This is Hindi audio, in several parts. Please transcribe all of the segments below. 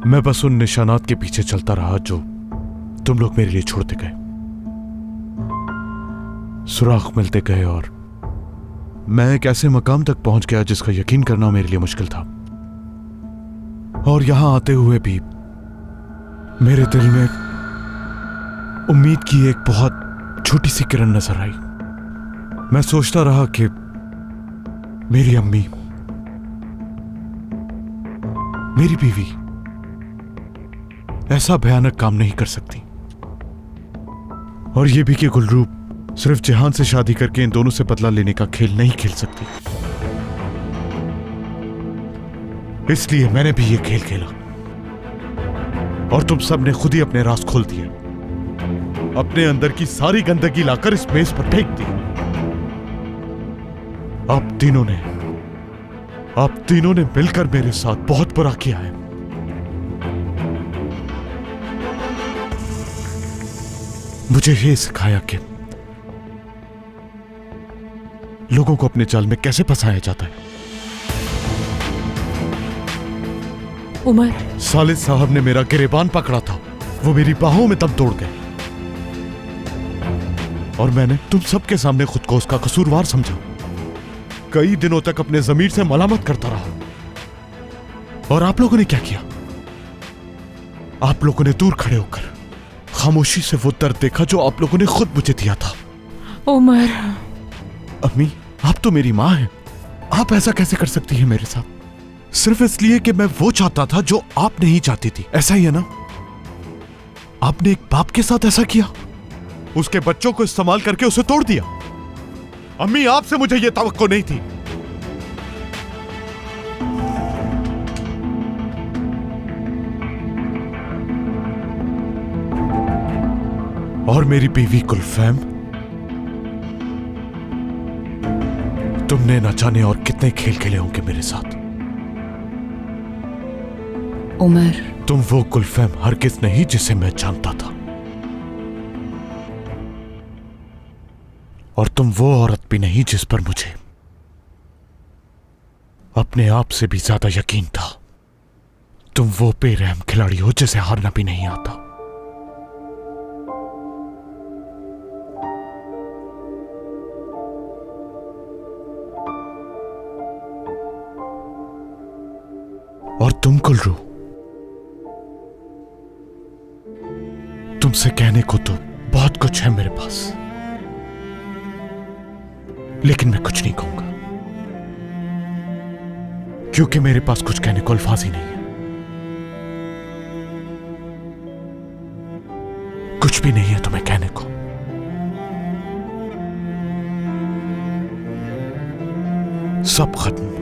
मैं बस उन निशानात के पीछे चलता रहा जो तुम लोग मेरे लिए छोड़ते गए। सुराख मिलते गए और मैं एक ऐसे मकाम तक पहुंच गया जिसका यकीन करना मेरे लिए मुश्किल था। और यहां आते हुए भी मेरे दिल में उम्मीद की एक बहुत छोटी सी किरण नजर आई। मैं सोचता रहा कि मेरी अम्मी, मेरी बीवी ऐसा भयानक काम नहीं कर सकती। और यह भी कि गुलरूप सिर्फ जहान से शादी करके इन दोनों से बदला लेने का खेल नहीं खेल सकती। इसलिए मैंने भी यह खेल खेला और तुम सब ने खुद ही अपने राज खोल दिए। अपने अंदर की सारी गंदगी लाकर इस मेज पर फेंक दी। आप तीनों ने मिलकर मेरे साथ बहुत बुरा किया है। मुझे ये सिखाया कि लोगों को अपने जाल में कैसे फंसाया जाता है। उमर, सालिद साहब ने मेरा गिरेबान पकड़ा था, वो मेरी बाहों में दम तोड़ गए और मैंने तुम सबके सामने खुद को उसका कसूरवार समझा। कई दिनों तक अपने ज़मीर से मलामत करता रहा। और आप लोगों ने क्या किया? आप लोगों ने दूर खड़े होकर खामोशी से वो दर्द देखा जो आप लोगों ने खुद मुझे दिया था। उमर, अम्मी, आप तो मेरी माँ हैं। आप ऐसा कैसे कर सकती हैं मेरे साथ? सिर्फ इसलिए कि मैं वो चाहता था जो आप नहीं चाहती थी। ऐसा ही है ना? आपने एक बाप के साथ ऐसा किया, उसके बच्चों को इस्तेमाल करके उसे तोड़ दिया। अम्मी, आपसे मुझे यह तवक्को नहीं थी। और मेरी बीवी गुलफैम, तुमने न जाने और कितने खेल खेले होंगे मेरे साथ। उमर, तुम वो गुलफैम हरगिज़ नहीं जिसे मैं जानता था। और तुम वो औरत भी नहीं जिस पर मुझे अपने आप से भी ज्यादा यकीन था। तुम वो बेरहम खिलाड़ी हो जिसे हारना भी नहीं आता। और तुम गुलरू, तुमसे कहने को तो बहुत कुछ है मेरे पास, लेकिन मैं कुछ नहीं कहूंगा क्योंकि मेरे पास कुछ कहने को अल्फाज ही नहीं है। कुछ भी नहीं है तुम्हें कहने को। सब खत्म।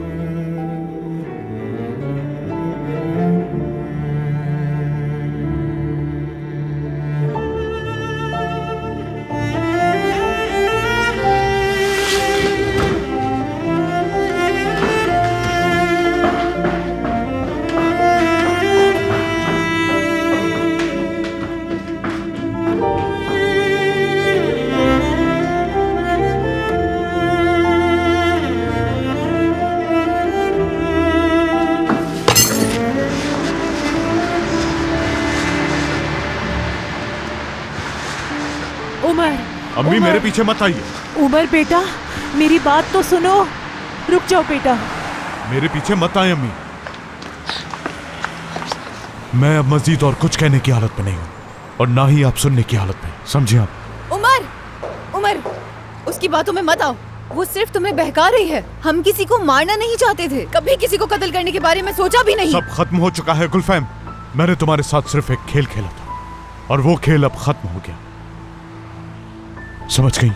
अम्मी, मेरे पीछे मत आइए। उमर बेटा, मेरी बात तो सुनो। रुक जाओ बेटा। मेरे पीछे मत आए अम्मी। मैं अब मजीद और कुछ कहने की हालत में नहीं हूं और ना ही आप सुनने की हालत में, समझे आप? उमर, उसकी बातों में मत आओ। वो सिर्फ तुम्हें बहका रही है। हम किसी को मारना नहीं चाहते थे, कभी किसी को कत्ल करने के बारे में सोचा भी नहीं। सब खत्म हो चुका है गुलफैम। मैंने तुम्हारे साथ सिर्फ एक खेल खेला था और वो खेल अब खत्म हो गया, समझ गई?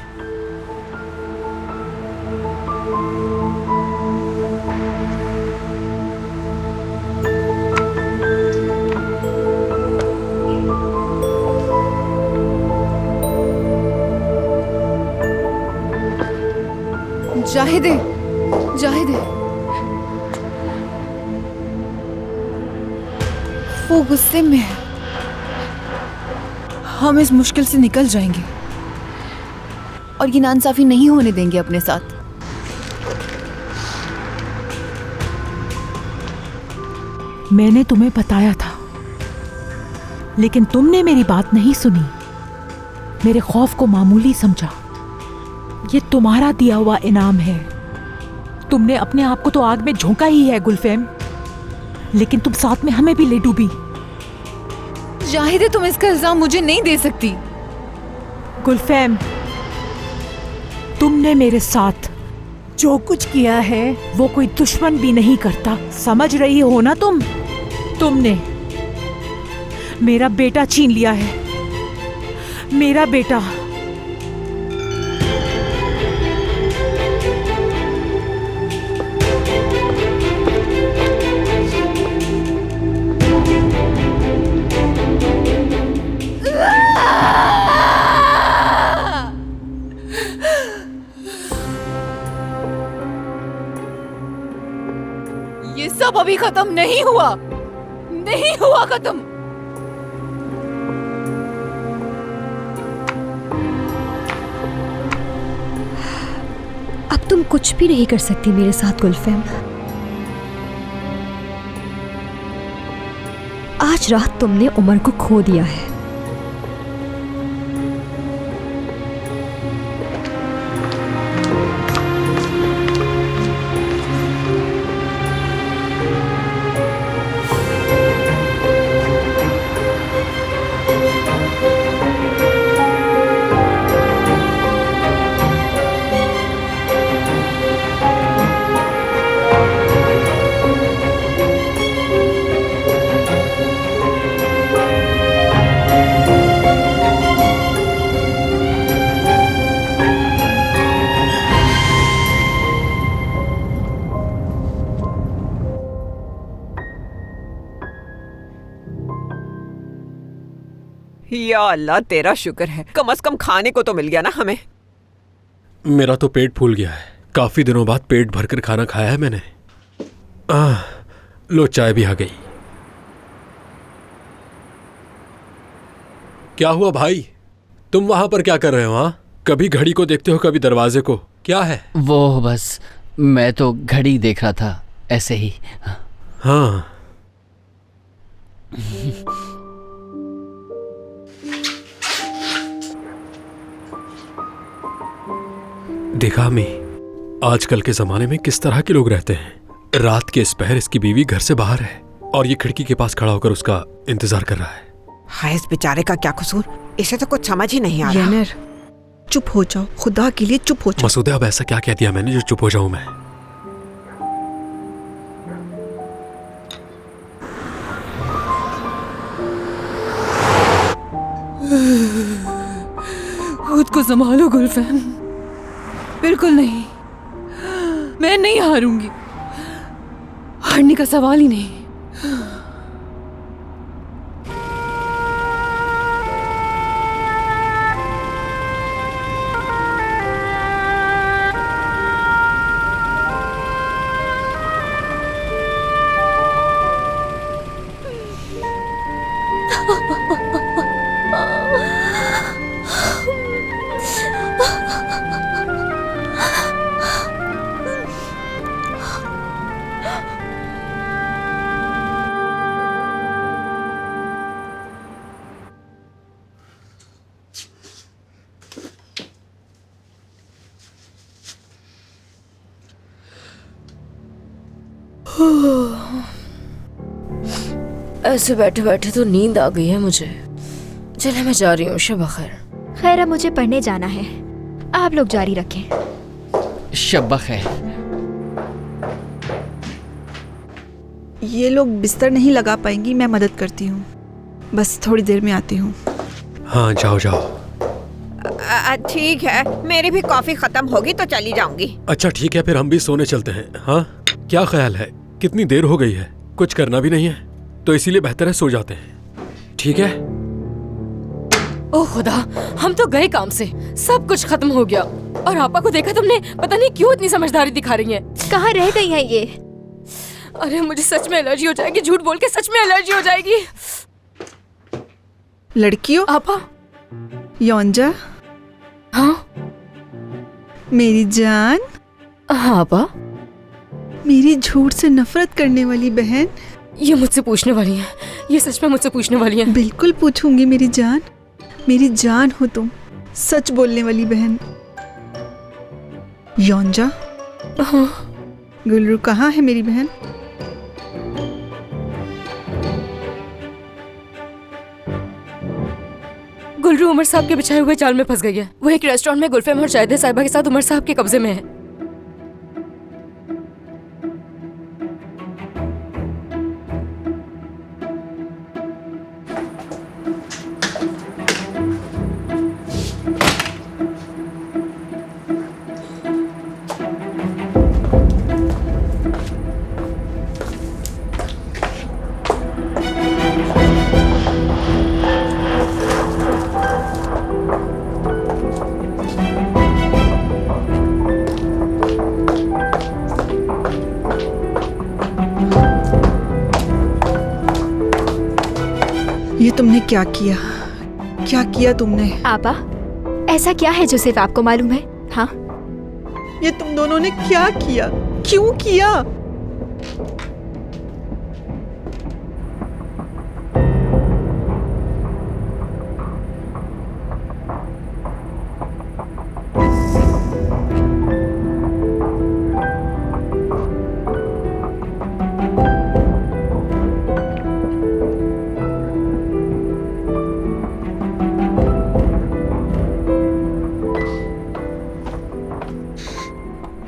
जाहिदे, वो गुस्से में है। हम इस मुश्किल से निकल जाएंगे और ये नाइंसाफी नहीं होने देंगे अपने साथ। मैंने तुम्हें बताया था लेकिन तुमने मेरी बात नहीं सुनी, मेरे खौफ को मामूली समझा। ये तुम्हारा दिया हुआ इनाम है। तुमने अपने आप को तो आग में झोंका ही है गुलफेम, लेकिन तुम साथ में हमें भी ले डूबी। जाहिद, तुम इसका इल्जाम मुझे नहीं दे सकती। गुलफेम, तुमने मेरे साथ जो कुछ किया है वो कोई दुश्मन भी नहीं करता, समझ रही हो ना तुम? तुमने मेरा बेटा छीन लिया है, मेरा बेटा। ये सब अभी खत्म नहीं हुआ, नहीं हुआ खत्म। अब तुम कुछ भी नहीं कर सकती मेरे साथ गुलफेम। आज रात तुमने उमर को खो दिया है। या अल्लाह, तेरा शुक्र है, कम से कम खाने को तो मिल गया ना हमें। मेरा तो पेट फूल गया है। काफी दिनों बाद पेट भरकर खाना खाया है मैंने। लो, चाय भी आ गई। क्या हुआ भाई, तुम वहां पर क्या कर रहे हो? हाँ, कभी घड़ी को देखते हो, कभी दरवाजे को, क्या है? वो बस मैं तो घड़ी देख रहा था, ऐसे ही। हाँ। देखा अम्मी, आजकल के जमाने में किस तरह के लोग रहते हैं। रात के इस पहर इसकी बीवी घर से बाहर है और ये खिड़की के पास खड़ा होकर उसका इंतजार कर रहा है। हाय, इस बेचारे का क्या कसूर? इसे तो कुछ समझ ही नहीं आ रहा। येनर, चुप हो जाओ, खुदा के लिए चुप हो जाओ। मसूदे, अब ऐसा क्या कह दिया मैंने जो चुप हो जाऊं मैं? खुद को संभालो गुलफैम, बिल्कुल नहीं। मैं नहीं हारूंगी, हारने का सवाल ही नहीं। ऐसे बैठे बैठे तो नींद आ गई है मुझे। चले, मैं जा रही हूँ। शब खैर। खैर, अब मुझे पढ़ने जाना है, आप लोग जारी रखें। शब खैर। ये लोग बिस्तर नहीं लगा पाएंगी, मैं मदद करती हूँ। बस थोड़ी देर में आती हूँ। हाँ, जाओ जाओ। ठीक है, मेरी भी कॉफी खत्म होगी तो चली जाऊंगी। अच्छा ठीक है, फिर हम भी सोने चलते हैं। हाँ, क्या ख्याल है? कितनी देर हो गई है, कुछ करना भी नहीं है, तो इसीलिए बेहतर है सो जाते हैं। ठीक है? ओह खुदा, हम तो गए काम से, सब कुछ खत्म हो गया। और आपा को देखा तुमने? पता नहीं क्यों इतनी समझदारी दिखा रही हैं। कहाँ रह गई है ये? अरे मुझे सच में एलर्जी हो जाएगी, झूठ बोल के सच में एलर्जी हो जाएगी। लड़कियों, आपा। योंजा। हाँ मेरी जान। हाँ आपा। मेरी झूठ से नफरत करने वाली बहन। ये मुझसे पूछने वाली हैं, ये सच में मुझसे पूछने वाली हैं। बिल्कुल पूछूंगी मेरी जान हो तुम, सच बोलने वाली बहन। योंजा, हाँ। गुलरू कहाँ है मेरी बहन? गुलरू उमर साहब के बिछाए हुए जाल में फंस गई है। वो एक रेस्टोरेंट में गुलफेम और शाहिदा साहिबा के साथ उमर साहब के कब्जे में है। ये तुमने क्या किया तुमने? आपा, ऐसा क्या है जो सिर्फ आपको मालूम है? हाँ, ये तुम दोनों ने क्या किया, क्यों किया?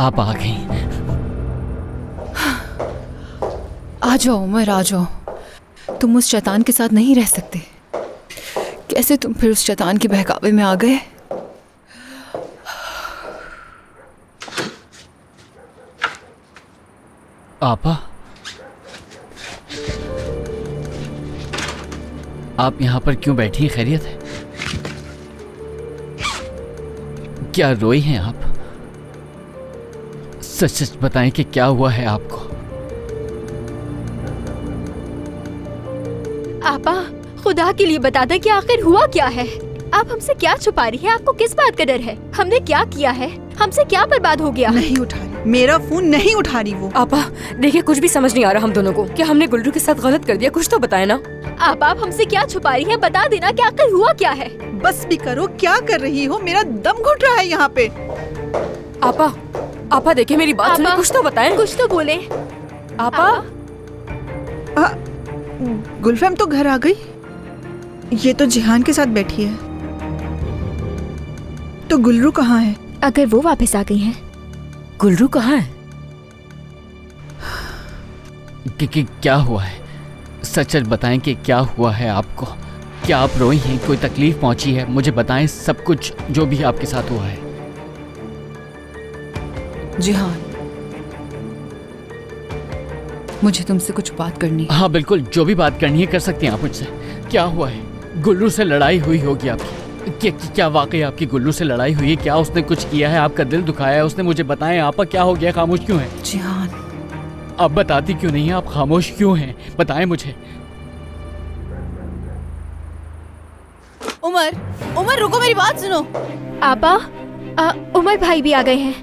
आप आ गई। आ जाओ उमर, आ जाओ। तुम उस शैतान के साथ नहीं रह सकते। कैसे तुम फिर उस शैतान के बहकावे में आ गए? आपा, आप यहाँ पर क्यों बैठी हैं? खैरियत है? क्या रोई हैं आप? सच सच बताएं कि क्या हुआ है आपको? आपा, खुदा के लिए बता दें कि आखिर हुआ क्या है। आप हमसे क्या छुपा रही है? आपको किस बात का डर है? हमने क्या किया है? हमसे क्या बर्बाद हो गया? नहीं उठा रही, मेरा फोन नहीं उठा रही वो। आपा देखिए, कुछ भी समझ नहीं आ रहा हम दोनों को। क्या हमने गुलरू के साथ गलत कर दिया? कुछ तो बताए ना। आप हमसे क्या छुपा रही है? बता देना कि आखिर हुआ क्या है। बस भी करो, क्या कर रही हो? मेरा दम घुट रहा है यहाँ पे। आपा देखिए मेरी बात सुनिए, कुछ तो बताएं। कुछ तो बोले। आपा गुलफेम तो घर आ गई। ये तो जिहान के साथ बैठी है। तो गुलरू कहाँ है? अगर वो वापस आ गई हैं। गुलरू कहाँ है? क्या हुआ है? सच सच बताएं कि क्या हुआ है आपको? क्या आप रोई हैं? कोई तकलीफ पहुंची है? मुझे बताएं सब कुछ जो भी आपके साथ हुआ है। जिहान, मुझे तुमसे कुछ बात करनी है। हाँ बिल्कुल, जो भी बात करनी है कर सकती हैं आप मुझसे। क्या हुआ है? गुल्लू से लड़ाई हुई होगी आपकी। क्या वाकई आपकी गुल्लू से लड़ाई हुई है? क्या उसने कुछ किया है? आपका दिल दुखाया है उसने? मुझे बताएं आपा, क्या हो गया? खामोश क्यों है? जिहान, आप बताती क्यों नहीं है? आप खामोश क्यों हैं? बताएं मुझे। उमर रुको, मेरी बात सुनो। आपा, उमर भाई भी आ गए हैं।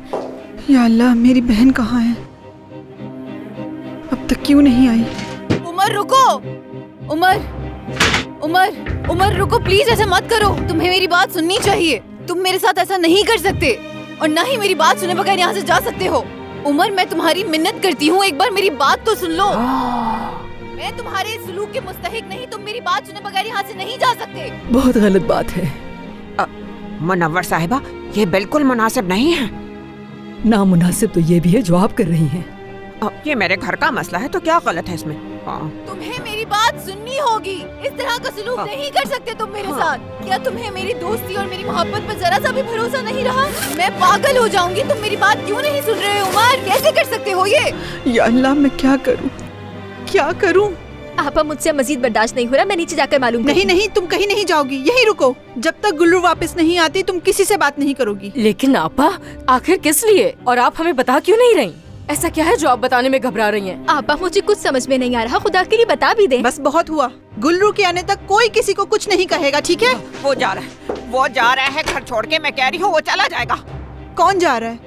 या अल्लाह, मेरी बहन कहाँ है? अब तक क्यों नहीं आई? उमर रुको, उमर रुको प्लीज, ऐसा मत करो। तुम्हें मेरी बात सुननी चाहिए। तुम मेरे साथ ऐसा नहीं कर सकते और ना ही मेरी बात सुने बगैर यहाँ से जा सकते हो। उमर, मैं तुम्हारी मिन्नत करती हूँ, एक बार मेरी बात तो सुन लो। मैं तुम्हारे इस सलूक के मुस्तहिक नहीं। तुम मेरी बात सुने बगैर यहाँ से नहीं जा सकते। बहुत गलत बात है मुनव्वर साहिबा, ये बिल्कुल मुनासिब नहीं है। नामुनासिब तो ये भी है जो आप कर रही हैं। ये मेरे घर का मसला है तो क्या गलत है इसमें? तुम्हें मेरी बात सुननी होगी। इस तरह का सलूक नहीं कर सकते तुम मेरे साथ। क्या तुम्हें मेरी दोस्ती और मेरी मोहब्बत पर जरा सा भी भरोसा नहीं रहा? मैं पागल हो जाऊंगी। तुम मेरी बात क्यों नहीं सुन रहे हो? उमर, कैसे कर सकते हो ये? या अल्लाह, मैं क्या करूं? आपा, मुझसे मजीद बर्दाश्त नहीं हो रहा। मैं नीचे जाकर मालूम नहीं, तुम कहीं नहीं जाओगी। यहीं रुको। जब तक गुल्लू वापस नहीं आती तुम किसी से बात नहीं करोगी। लेकिन आपा, आखिर किस लिए? और आप हमें बता क्यों नहीं रही? ऐसा क्या है जो आप बताने में घबरा रही हैं? आपा, मुझे कुछ समझ में नहीं आ रहा। खुदा के लिए बता भी दें। बस बहुत हुआ। गुल्लू के आने तक कोई किसी को कुछ नहीं कहेगा, ठीक है? वो जा रहा है घर छोड़ के। मैं कह रही हूँ वो चला जाएगा। कौन जा रहा है?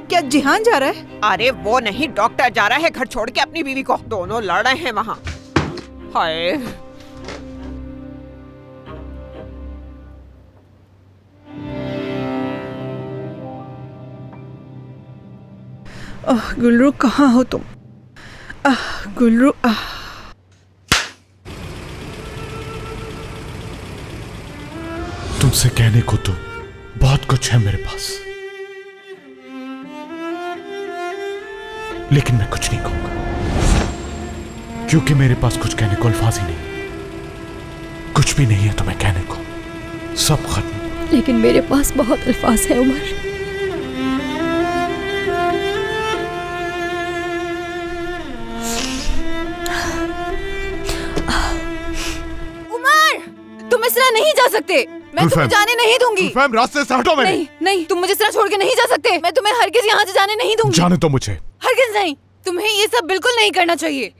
क्या जिहान जा रहा है? अरे वो नहीं, डॉक्टर जा रहा है घर छोड़ के अपनी बीवी को। दोनों लड़ रहे हैं वहाँ। हाय। गुलरू कहाँ हो तुम? गुलरू तुमसे कहने को तो बहुत कुछ है मेरे पास, लेकिन मैं कुछ नहीं कहूंगा क्योंकि मेरे पास कुछ कहने को अल्फाज ही नहीं। कुछ भी नहीं है तुम्हें कहने को, सब खत्म। लेकिन मेरे पास बहुत अल्फाज है उमर। उमर, तुम इस तरह नहीं जा सकते। मैं तुम्हें जाने नहीं दूंगी। रास्ते से हटो मेरे। नहीं नहीं, तुम मुझे इस तरह छोड़ के नहीं जा सकते। मैं तुम्हें हरगिज यहाँ से जाने नहीं दूंगी। जाने दो मुझे। हरगिज नहीं, तुम्हें ये सब बिल्कुल नहीं करना चाहिए।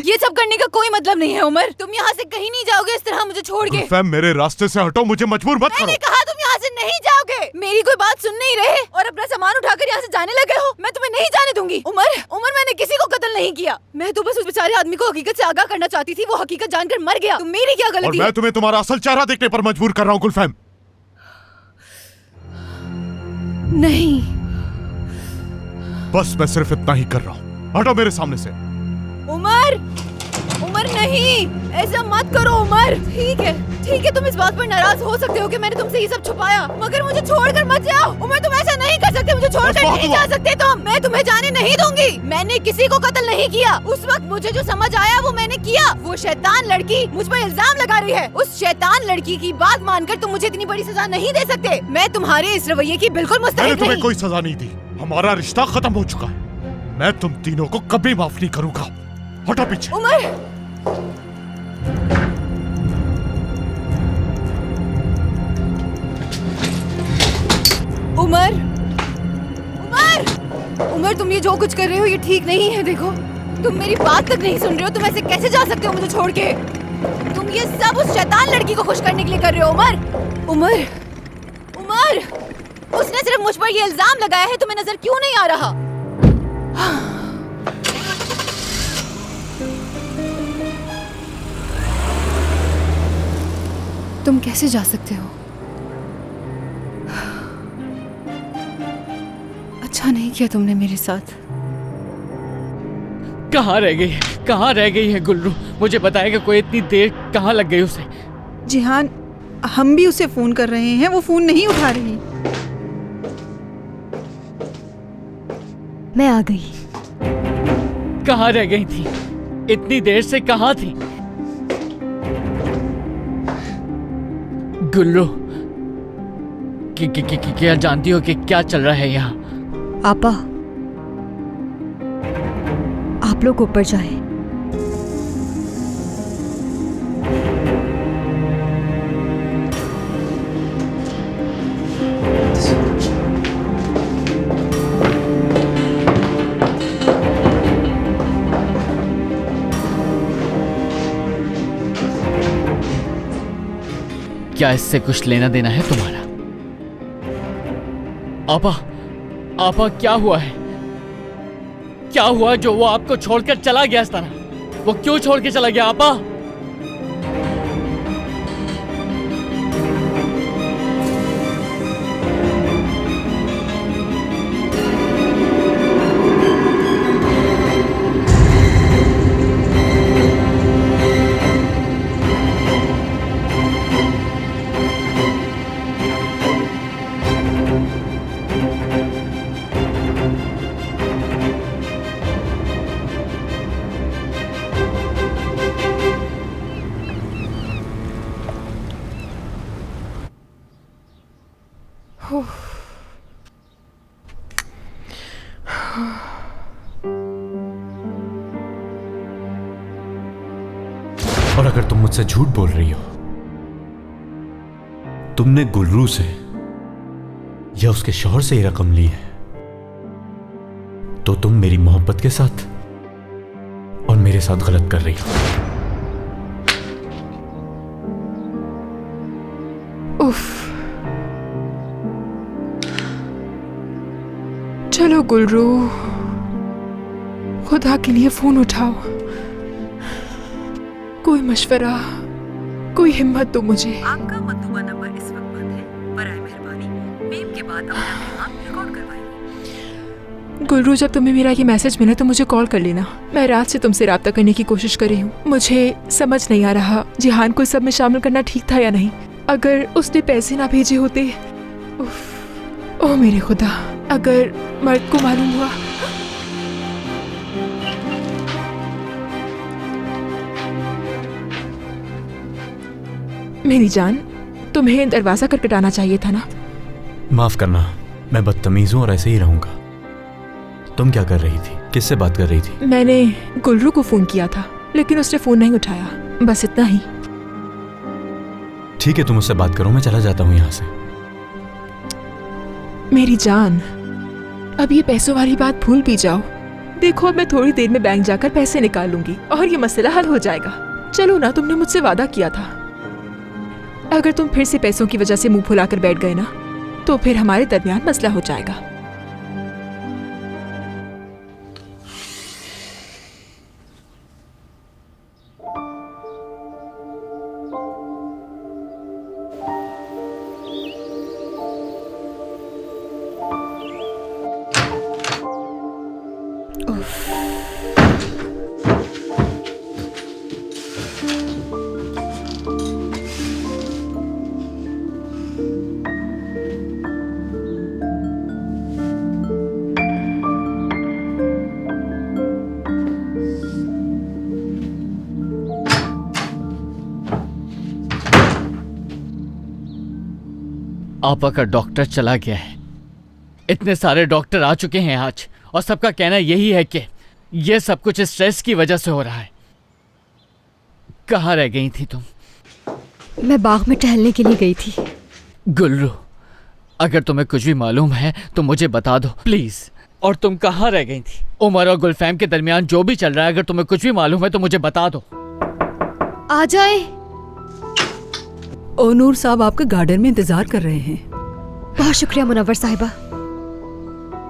ये सब करने का कोई मतलब नहीं है उमर। तुम यहाँ से कहीं नहीं जाओगे इस तरह मुझे छोड़ के। गुलफैम मेरे रास्ते से हटो, मुझे मजबूर मत करो। मैंने कहा तुम यहाँ से नहीं जाओगे। मेरी कोई बात सुन नहीं रहे और अपना सामान उठाकर यहाँ से जाने लगे हो। मैं तुम्हें नहीं जाने दूंगी। उमर मैंने किसी को कत्ल नहीं किया। मैं तो बस उस बेचारे आदमी को हकीकत से आगाह करना चाहती थी। वो हकीकत जानकर मर गया। तो मेरी क्या गलती है? मैं तुम्हें तुम्हारा असल चेहरा देखने पर मजबूर कर रहा हूँ गुलफैम। नहीं, बस मैं सिर्फ इतना ही कर रहा हूँ। हटो मेरे सामने से। उमर नहीं, ऐसा मत करो उमर। ठीक है, तुम इस बात पर नाराज हो सकते हो कि मैंने तुमसे ये सब छुपाया, मगर मुझे छोड़कर मत जाओ। उमर तुम ऐसा नहीं कर सकते। मुझे छोड़कर नहीं जा सकते तुम। मैं तुम्हें जाने नहीं दूंगी। मैंने किसी को कत्ल नहीं किया। उस वक्त मुझे जो समझ आया वो मैंने किया। वो शैतान लड़की मुझ पर इल्जाम लगा रही है। उस शैतान लड़की की बात मानकर तुम मुझे इतनी बड़ी सजा नहीं दे सकते। मैं तुम्हारे इस रवैये की बिल्कुल मुस्तहिक नहीं। तुम्हें कोई सजा नहीं दी। हमारा रिश्ता खत्म हो चुका है। मैं तुम तीनों को कभी माफ नहीं करूंगा। हटो पीछे। उमर तुम ये जो कुछ कर रहे हो ये ठीक नहीं है। देखो, तुम मेरी बात तक नहीं सुन रहे हो। तुम ऐसे कैसे जा सकते हो मुझे छोड़ के? तुम ये सब उस शैतान लड़की को खुश करने के लिए कर रहे हो। उमर उसने सिर्फ मुझ पर ये इल्जाम लगाया है। तुम्हें नजर क्यों नहीं आ रहा? तुम कैसे जा सकते हो? अच्छा नहीं किया तुमने मेरे साथ। कहाँ रह गई है गुल्लू? मुझे बताएगा कोई? इतनी देर कहाँ लग गई उसे? जिहान, हम भी उसे फोन कर रहे हैं, वो फोन नहीं उठा रही। मैं आ गई। कहाँ रह गई थी? इतनी देर से कहाँ थी? गुल्लू, क्या जानती हो कि क्या चल रहा है यहाँ? आपा, आप लोग ऊपर जाएं। क्या इससे कुछ लेना देना है तुम्हारा? आपा क्या हुआ है? क्या हुआ जो वो आपको छोड़कर चला गया इस तरह? वो क्यों छोड़ के चला गया आपा? और अगर तुम मुझसे झूठ बोल रही हो, तुमने गुल्रू से या उसके शौहर से ये रकम ली है, तो तुम मेरी मोहब्बत के साथ और मेरे साथ गलत कर रही हो। उफ, चलो गुल्रू, खुदा के लिए फोन उठाओ। कोई मशवरा, कोई हिम्मत दो मुझे। आपका मतलूबा नंबर इस वक्त बंद है। बराए मेहरबानी बीप के बाद अपना पैगाम रिकॉर्ड करवाइए। गुलरू, जब तुम्हें मेरा ये मैसेज मिला तो मुझे कॉल कर लेना। मैं रात से तुमसे राब्ता करने की कोशिश कर रही हूँ। मुझे समझ नहीं आ रहा जिहान को इस सब में शामिल करना ठीक था या नहीं। अगर उसने पैसे ना भेजे होते, ओह मेरे खुदा, अगर मर्द को मालूम हुआ। मेरी जान, तुम्हें दरवाजा खटखटाना चाहिए था ना। माफ करना, मैं बदतमीज हूँ और ऐसे ही रहूंगा। तुम क्या कर रही थी? किससे बात कर रही थी? मैंने गुलरू को फोन किया था, लेकिन उसने फोन नहीं उठाया। बस इतना ही। ठीक है, तुम उससे बात करो, मैं चला जाता हूँ यहाँ से। मेरी जान, अब ये पैसों वाली बात भूल भी जाओ। देखो, अब मैं थोड़ी देर में बैंक जाकर पैसे निकाल लूंगी और ये मसला हल हो जाएगा। चलो ना, तुमने मुझसे वादा किया था। अगर तुम फिर से पैसों की वजह से मुंह फुलाकर बैठ गए ना, तो फिर हमारे दरमियान मसला हो जाएगा। आपा का डॉक्टर चला गया है। इतने सारे डॉक्टर आ चुके हैं आज, और सबका कहना यही है कि ये सब कुछ स्ट्रेस की वजह से हो रहा है। कहाँ रह गई थी तुम? मैं बाग में टहलने के लिए गई थी। गुल्रू, अगर तुम्हें कुछ भी मालूम है तो मुझे बता दो प्लीज। और तुम कहाँ रह गई थी? उमर और गुलफैम के दरमियान जो भी चल रहा है, अगर तुम्हें कुछ भी मालूम है तो मुझे बता दो। आ जाए। ओ नूर साहब आपके गार्डन में इंतजार कर रहे हैं। बहुत शुक्रिया मुनव्वर साहिबा।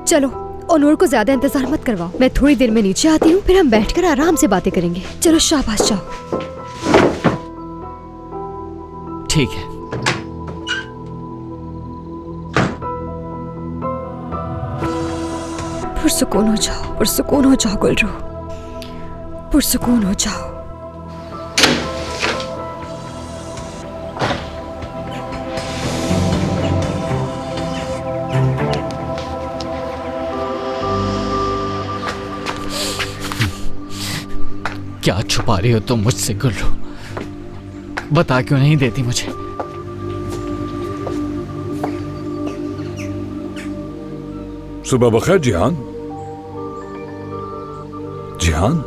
चलो, ओनूर को ज्यादा इंतजार मत करवाओ। मैं थोड़ी देर में नीचे आती हूँ, फिर हम बैठकर आराम से बातें करेंगे। चलो शाबाश, जाओ। ठीक है। पुरसुकून हो जाओ, पुरसुकून हो जाओ गुलरू, पुरसुकून हो जाओ। क्या छुपा रही हो तुम मुझसे गुल्रू? बता क्यों नहीं देती मुझे? सुबह बखैर जिहान। जिहान,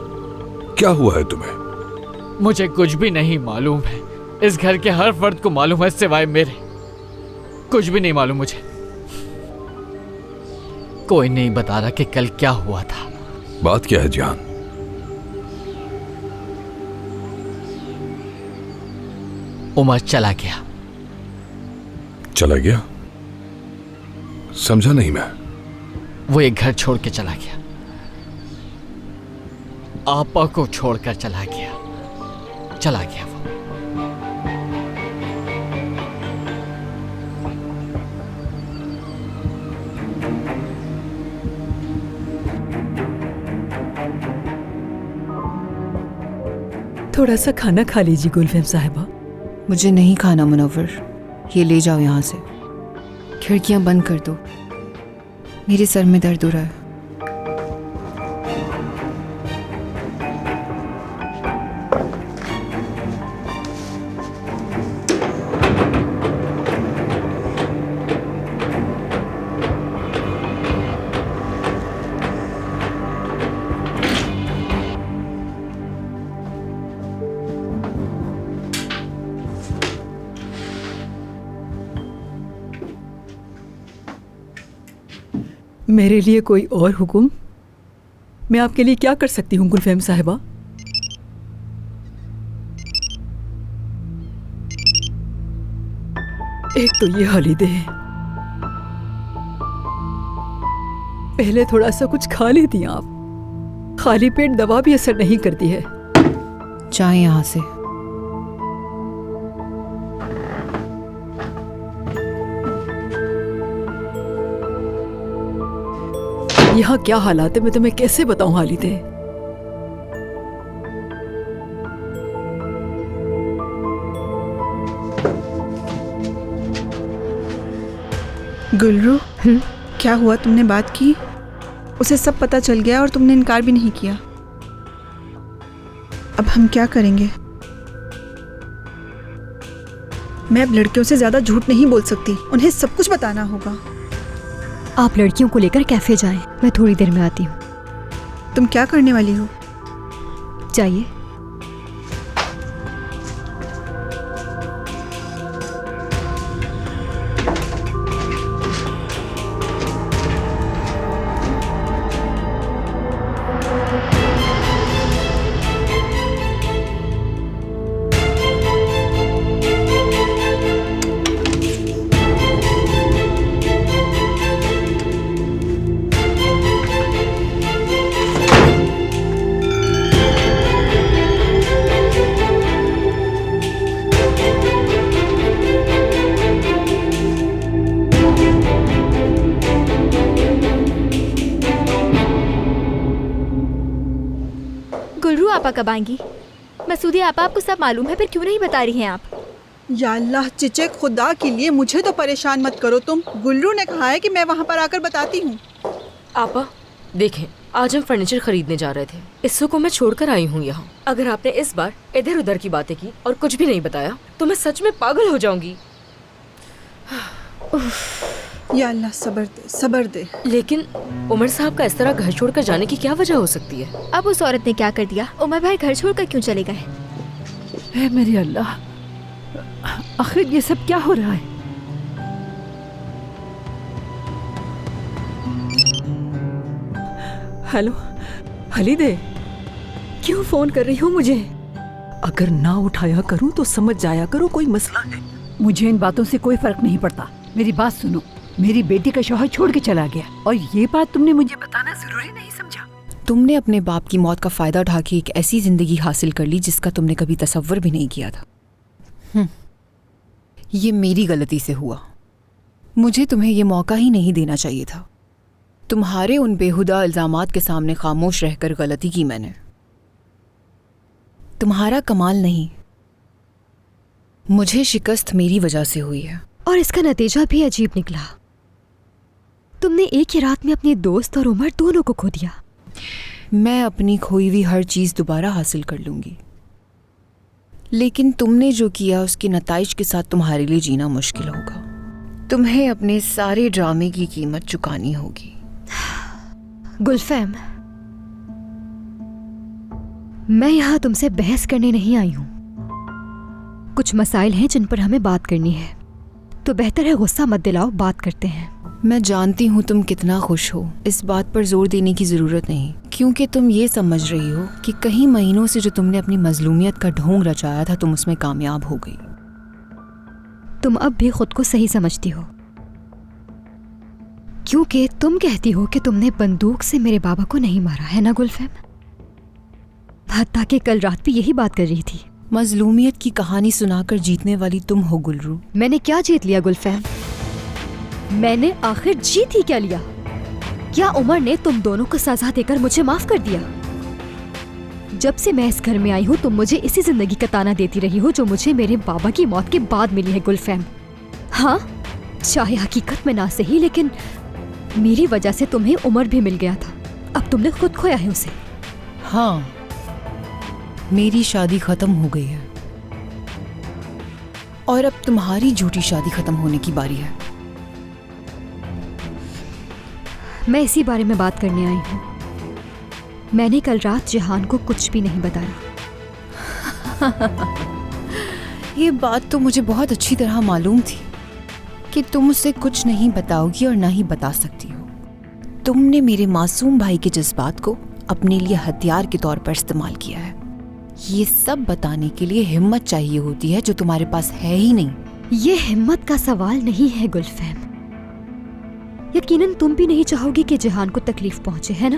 क्या हुआ है तुम्हें? मुझे कुछ भी नहीं मालूम है। इस घर के हर फर्द को मालूम है सिवाय मेरे। कुछ भी नहीं मालूम मुझे। कोई नहीं बता रहा कि कल क्या हुआ था। बात क्या है जिहान? उमर चला गया। चला गया? समझा नहीं मैं। वो एक घर छोड़ के चला गया। आपा को छोड़कर चला गया। चला गया वो। थोड़ा सा खाना खा लीजिए गुलफैम साहिबा। मुझे नहीं खाना मुनव्वर, ये ले जाओ यहाँ से। खिड़कियाँ बंद कर दो, मेरे सर में दर्द हो रहा है। मेरे लिए कोई और हुक्म? मैं आपके लिए क्या कर सकती हूँ गुलफैम साहिबा? एक तो ये हॉलीडे है, पहले थोड़ा सा कुछ खा लेती आप। खाली पेट दवा भी असर नहीं करती है। जाएं यहाँ से। यहाँ क्या हालात है मैं तुम्हें कैसे बताऊं हालिदे। गुलरू, क्या हुआ? तुमने बात की? उसे सब पता चल गया और तुमने इनकार भी नहीं किया। अब हम क्या करेंगे? मैं अब लड़कियों से ज्यादा झूठ नहीं बोल सकती, उन्हें सब कुछ बताना होगा। आप लड़कियों को लेकर कैफे जाएं, मैं थोड़ी देर में आती हूँ। तुम क्या करने वाली हो? चाहिए? गुलरू आपा कब आएंगी? मसूदी आपा, आपको सब मालूम है, फिर क्यों नहीं बता रही हैं आप? या अल्लाह चिचे, खुदा के लिए मुझे तो परेशान मत करो तुम। गुलरू ने कहा है कि मैं वहाँ पर आकर बताती हूँ। आपा देखें, आज हम फर्नीचर खरीदने जा रहे थे, इस्सू को मैं छोड़कर आई हूँ यहाँ। अगर आपने इस बार इधर उधर की बातें की और कुछ भी नहीं बताया तो मैं सच में पागल हो जाऊंगी। या अल्लाह सब्र दे, सब्र दे। लेकिन उमर साहब का इस तरह घर छोड़कर जाने की क्या वजह हो सकती है? अब उस औरत ने क्या कर दिया? उमर भाई घर छोड़कर क्यों चले गए? हे मेरे अल्लाह, आखिर ये सब क्या हो रहा है? हेलो हालिदे, क्यों फोन कर रही हो मुझे? अगर ना उठाया करूं तो समझ जाया करो कोई मसला है। मुझे इन बातों से कोई फर्क नहीं पड़ता। मेरी बात सुनो, मेरी बेटी का शौहर छोड़ के चला गया और ये बात तुमने मुझे बताना जरूरी नहीं समझा। तुमने अपने बाप की मौत का फायदा उठा के एक ऐसी जिंदगी हासिल कर ली जिसका तुमने कभी तसव्वुर भी नहीं किया था। ये मेरी गलती से हुआ। मुझे तुम्हें ये मौका ही नहीं देना चाहिए था। तुम्हारे उन बेहुदा इल्जामात के सामने खामोश रहकर गलती की मैंने। तुम्हारा कमाल नहीं, मुझे शिकस्त मेरी वजह से हुई है। और इसका नतीजा भी अजीब निकला। तुमने एक ही रात में अपने दोस्त और उमर दोनों को खो दिया। मैं अपनी खोई हुई हर चीज दोबारा हासिल कर लूंगी, लेकिन तुमने जो किया उसके नताइज के साथ तुम्हारे लिए जीना मुश्किल होगा। तुम्हें अपने सारे ड्रामे की कीमत चुकानी होगी। गुलफैम, मैं यहाँ तुमसे बहस करने नहीं आई हूँ। कुछ मसाइल हैं जिन पर हमें बात करनी है, तो बेहतर है गुस्सा मत दिलाओ, बात करते हैं। मैं जानती हूँ तुम कितना खुश हो, इस बात पर जोर देने की जरूरत नहीं, क्योंकि तुम ये समझ रही हो कि कई महीनों से जो तुमने अपनी मजलूमियत का ढोंग रचाया था तुम उसमें कामयाब हो गई। तुम अब भी खुद को सही समझती हो, क्योंकि तुम कहती हो कि तुमने बंदूक से मेरे बाबा को नहीं मारा है ना गुलफैम? हत्ता कि कल रात भी यही बात कर रही थी। मजलूमियत की कहानी सुनाकर जीतने वाली तुम हो गुलरू। मैंने क्या जीत लिया गुलफैम? मैंने आखिर जीत ही क्या लिया? क्या उमर ने तुम दोनों को सजा देकर मुझे माफ कर दिया? जब से मैं इस घर में आई हूँ तुम मुझे इसी जिंदगी का ताना देती रही हो जो मुझे मेरे बाबा की मौत के बाद मिली है गुलफैम। हाँ, चाहे हकीकत में ना सही, लेकिन मेरी वजह से तुम्हें उमर भी मिल गया था। अब तुमने खुद खोया है उसे। हाँ, मेरी शादी खत्म हो गई है और अब तुम्हारी झूठी शादी खत्म होने की बारी है। मैं इसी बारे में बात करने आई हूँ। मैंने कल रात जिहान को कुछ भी नहीं बताया। ये बात तो मुझे बहुत अच्छी तरह मालूम थी कि तुम उसे कुछ नहीं बताओगी और ना ही बता सकती हो। तुमने मेरे मासूम भाई के जज्बात को अपने लिए हथियार के तौर पर इस्तेमाल किया है। ये सब बताने के लिए हिम्मत चाहिए होती है जो तुम्हारे पास है ही नहीं। ये हिम्मत का सवाल नहीं है गुलफैम। यकीनन तुम भी नहीं चाहोगी कि जिहान को तकलीफ पहुंचे, है ना?